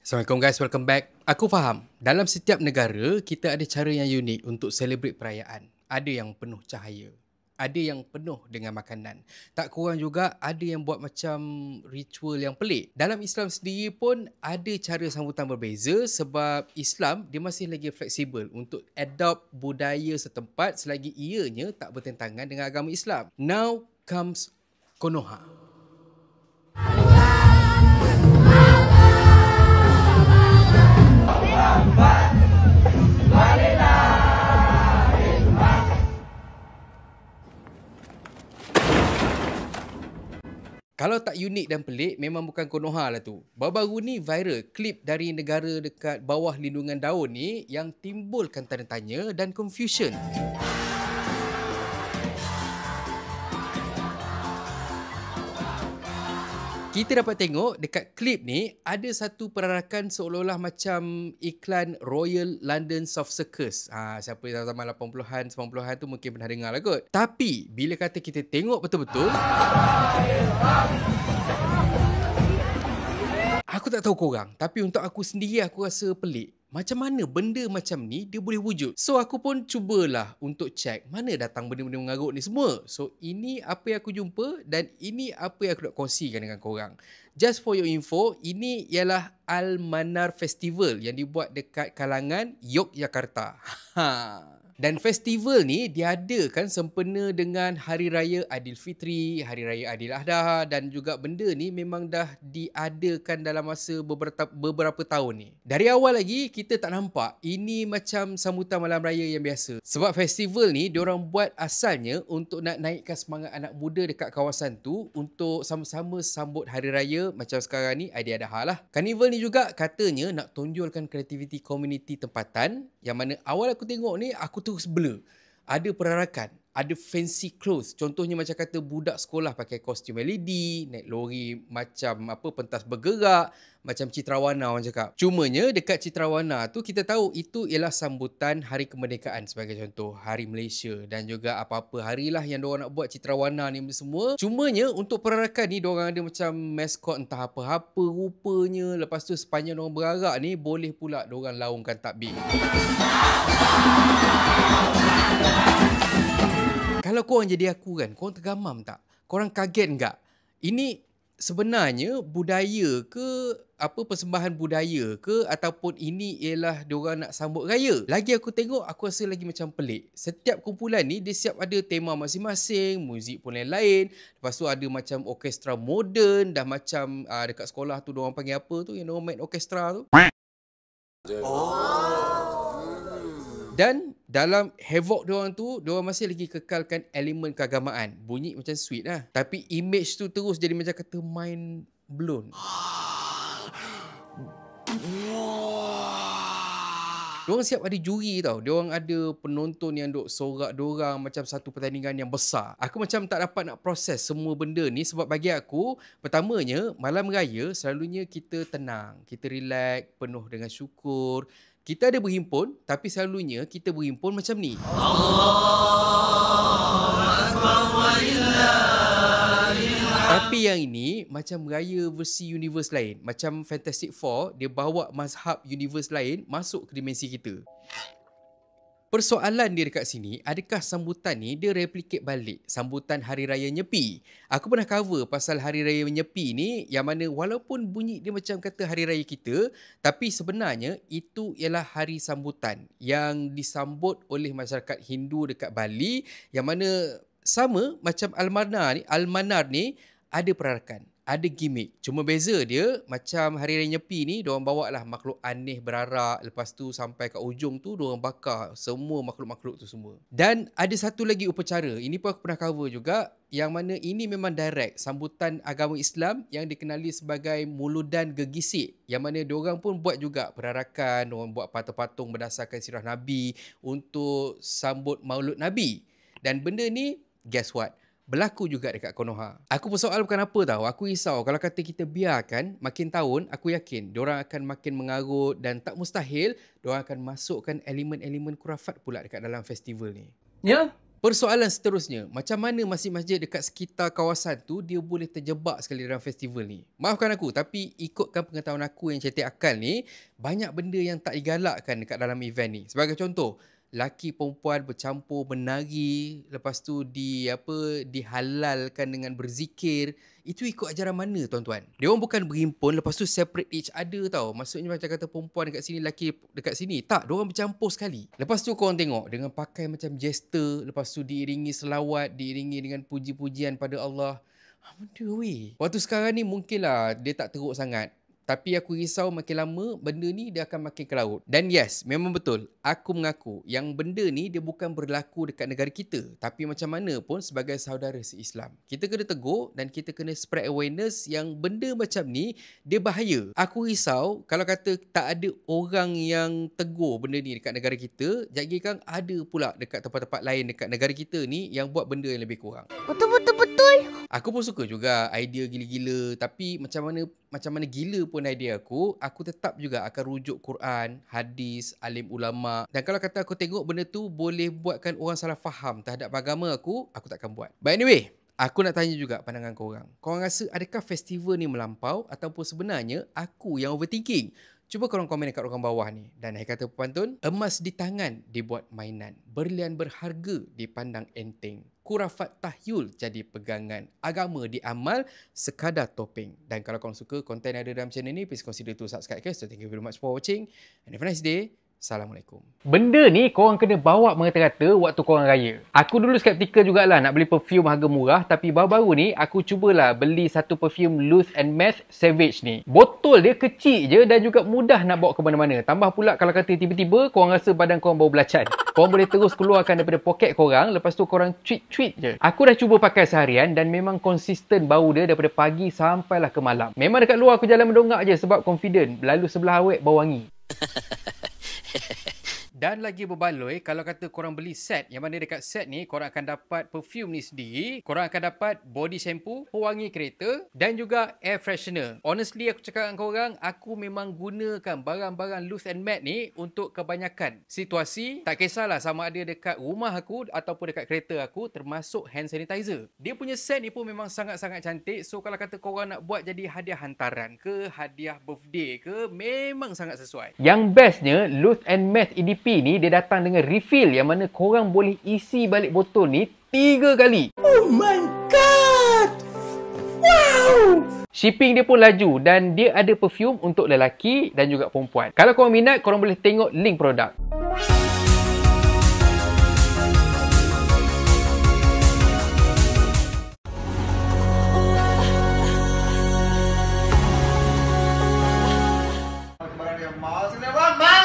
Assalamualaikum guys, welcome back. Aku faham, dalam setiap negara, kita ada cara yang unik untuk celebrate perayaan. Ada yang penuh cahaya. Ada yang penuh dengan makanan. Tak kurang juga ada yang buat macam ritual yang pelik. Dalam Islam sendiri pun ada cara sambutan berbeza sebab Islam dia masih lagi fleksibel untuk adopt budaya setempat selagi ianya tak bertentangan dengan agama Islam. Now comes Konoha. Kalau tak unik dan pelik, memang bukan Konoha lah tu. Baru-baru ni viral klip dari negara dekat bawah lindungan daun ni yang timbulkan tanda tanya dan confusion. Kita dapat tengok dekat klip ni ada satu perarakan seolah-olah macam iklan Royal London Soft Circus. Siapa yang zaman 80-an, 90-an tu mungkin pernah dengar lah kot. Tapi bila kata kita tengok betul-betul, aku tak tahu korang, tapi untuk aku sendiri aku rasa pelik. Macam mana benda macam ni dia boleh wujud? So aku pun cubalah untuk check mana datang benda-benda mengarut ni semua. So ini apa yang aku jumpa dan ini apa yang aku nak kongsikan dengan korang. Just for your info, ini ialah Al-Manar Festival yang dibuat dekat kalangan Yogyakarta. Dan festival ni diadakan sempena dengan Hari Raya Aidilfitri, Hari Raya Aidil Adha dan juga benda ni memang dah diadakan dalam masa beberapa tahun ni. Dari awal lagi kita tak nampak ini macam sambutan malam raya yang biasa. Sebab festival ni diorang buat asalnya untuk nak naikkan semangat anak muda dekat kawasan tu untuk sama-sama sambut Hari Raya macam sekarang ni Aidil Adha lah. Karnival ni juga katanya nak tonjolkan kreativiti komuniti tempatan yang mana awal aku tengok ni aku terus blur. Ada perarakan, ada fancy clothes. Contohnya macam kata budak sekolah pakai kostum LED, naik lori macam apa pentas bergerak, macam Citrawana orang cakap. Cumanya dekat Citrawana tu kita tahu itu ialah sambutan Hari Kemerdekaan sebagai contoh, Hari Malaysia dan juga apa-apa harilah yang diorang nak buat Citrawana ni semua. Cumanya untuk perarakan ni diorang ada macam maskot entah apa-apa rupanya. Lepas tu sepanjang diorang berarak ni boleh pula diorang laungkan takbir. Kalau korang jadi aku kan, korang tergamam tak? Korang kaget enggak? Ini sebenarnya budaya ke, apa persembahan budaya ke, ataupun ini ialah diorang nak sambut raya? Lagi aku tengok, aku rasa lagi macam pelik. Setiap kumpulan ni, dia siap ada tema masing-masing, muzik pun lain-lain. Lepas tu ada macam orkestra moden, dah macam dekat sekolah tu diorang panggil apa tu, yang diorang main orkestra tu. Dan dalam havoc diorang tu, diorang masih lagi kekalkan elemen keagamaan. Bunyi macam sweet lah. Tapi image tu terus jadi macam kata mind blown. Diorang siap ada juri tau. Diorang ada penonton yang duk sorak diorang macam satu pertandingan yang besar. Aku macam tak dapat nak proses semua benda ni sebab bagi aku, pertamanya, malam raya selalunya kita tenang. Kita relax, penuh dengan syukur. Kita ada berhimpun, tapi selalunya kita berhimpun macam ni. Tapi yang ini macam raya versi universe lain. Macam Fantastic Four, dia bawa mazhab universe lain masuk ke dimensi kita. Persoalan dia dekat sini, adakah sambutan ni dia replicate balik sambutan Hari Raya Nyepi? Aku pernah cover pasal Hari Raya Nyepi ni yang mana walaupun bunyi dia macam kata Hari Raya kita, tapi sebenarnya itu ialah hari sambutan yang disambut oleh masyarakat Hindu dekat Bali yang mana sama macam Al-Manar ni ada perarakan. Ada gimmick. Cuma beza dia, macam Hari Raya Nyepi ni, diorang bawa lah makhluk aneh berarak. Lepas tu sampai kat ujung tu, diorang bakar semua makhluk-makhluk tu semua. Dan ada satu lagi upacara. Ini pun aku pernah cover juga. Yang mana ini memang direct. Sambutan agama Islam yang dikenali sebagai Muludan Gegisik. Yang mana diorang pun buat juga perarakan. Diorang buat patung-patung berdasarkan sirah Nabi untuk sambut Maulud Nabi. Dan benda ni, guess what? Berlaku juga dekat Konoha. Aku persoal bukan apa tau. Aku risau kalau kata kita biarkan makin tahun, aku yakin diorang akan makin mengarut dan tak mustahil diorang akan masukkan elemen-elemen kurafat pula dekat dalam festival ni. Ya, Persoalan seterusnya, macam mana masjid-masjid dekat sekitar kawasan tu dia boleh terjebak sekali dalam festival ni? Maafkan aku, tapi ikutkan pengetahuan aku yang cetek akal ni, banyak benda yang tak digalakkan dekat dalam event ni. Sebagai contoh, laki perempuan bercampur menari, lepas tu dihalalkan dengan berzikir. Itu ikut ajaran mana tuan-tuan? Dia orang bukan berhimpun lepas tu separate each other tau. Maksudnya macam kata perempuan dekat sini, laki dekat sini. Tak, dia orang bercampur sekali. Lepas tu korang tengok dengan pakai macam jester, lepas tu diiringi selawat, diiringi dengan puji-pujian pada Allah. Benda weh. Waktu sekarang ni mungkinlah dia tak teruk sangat. Tapi aku risau makin lama benda ni dia akan makin ke laut. Dan yes, memang betul. Aku mengaku yang benda ni dia bukan berlaku dekat negara kita. Tapi macam mana pun sebagai saudara se-Islam, kita kena tegur dan kita kena spread awareness yang benda macam ni dia bahaya. Aku risau kalau kata tak ada orang yang tegur benda ni dekat negara kita, jadi kan ada pula dekat tempat-tempat lain dekat negara kita ni yang buat benda yang lebih kurang. Betul. Aku pun suka juga idea gila-gila, tapi macam mana gila pun idea aku tetap juga akan rujuk Quran, hadis, alim ulama. Dan kalau kata aku tengok benda tu boleh buatkan orang salah faham terhadap agama aku takkan buat. But anyway, aku nak tanya juga pandangan korang. Korang rasa adakah festival ni melampau ataupun sebenarnya aku yang overthinking? Cuba korang komen dekat ruangan bawah ni. Dan akhir kata pepantun, emas di tangan dibuat mainan, berlian berharga dipandang enteng, kurafat tahyul jadi pegangan, agama diamal sekadar topeng. Dan kalau korang suka konten yang ada dalam channel ni, please consider to subscribe. So thank you very much for watching and have a nice day. Assalamualaikum. Benda ni korang kena bawa merata-rata waktu korang raya. Aku dulu skeptikal jugalah nak beli perfume harga murah, tapi baru-baru ni aku cubalah beli satu perfume Loose and Math Savage ni. Botol dia kecil je dan juga mudah nak bawa ke mana-mana. Tambah pula kalau kata tiba-tiba korang rasa badan korang bau belacan, korang boleh terus keluarkan daripada poket korang, lepas tu korang tweet je. Aku dah cuba pakai seharian dan memang konsisten bau dia daripada pagi sampailah ke malam. Memang dekat luar aku jalan mendongak je sebab confident. Lalu sebelah awet bau wangi. Dan lagi berbaloi, kalau kata korang beli set, yang mana dekat set ni korang akan dapat perfume ni sendiri, korang akan dapat body shampoo, pewangi kereta dan juga air freshener. Honestly aku cakap dengan korang, aku memang gunakan barang-barang Loose and Matte ni untuk kebanyakan situasi. Tak kisahlah sama ada dekat rumah aku ataupun dekat kereta aku, termasuk hand sanitizer. Dia punya set ni pun memang sangat-sangat cantik. So kalau kata korang nak buat jadi hadiah hantaran ke, hadiah birthday ke, memang sangat sesuai. Yang bestnya, Loose and Matte EDP ni dia datang dengan refill yang mana korang boleh isi balik botol ni 3 kali. Oh my god! Wow! Shipping dia pun laju dan dia ada perfume untuk lelaki dan juga perempuan. Kalau korang minat, korang boleh tengok link produk. Mas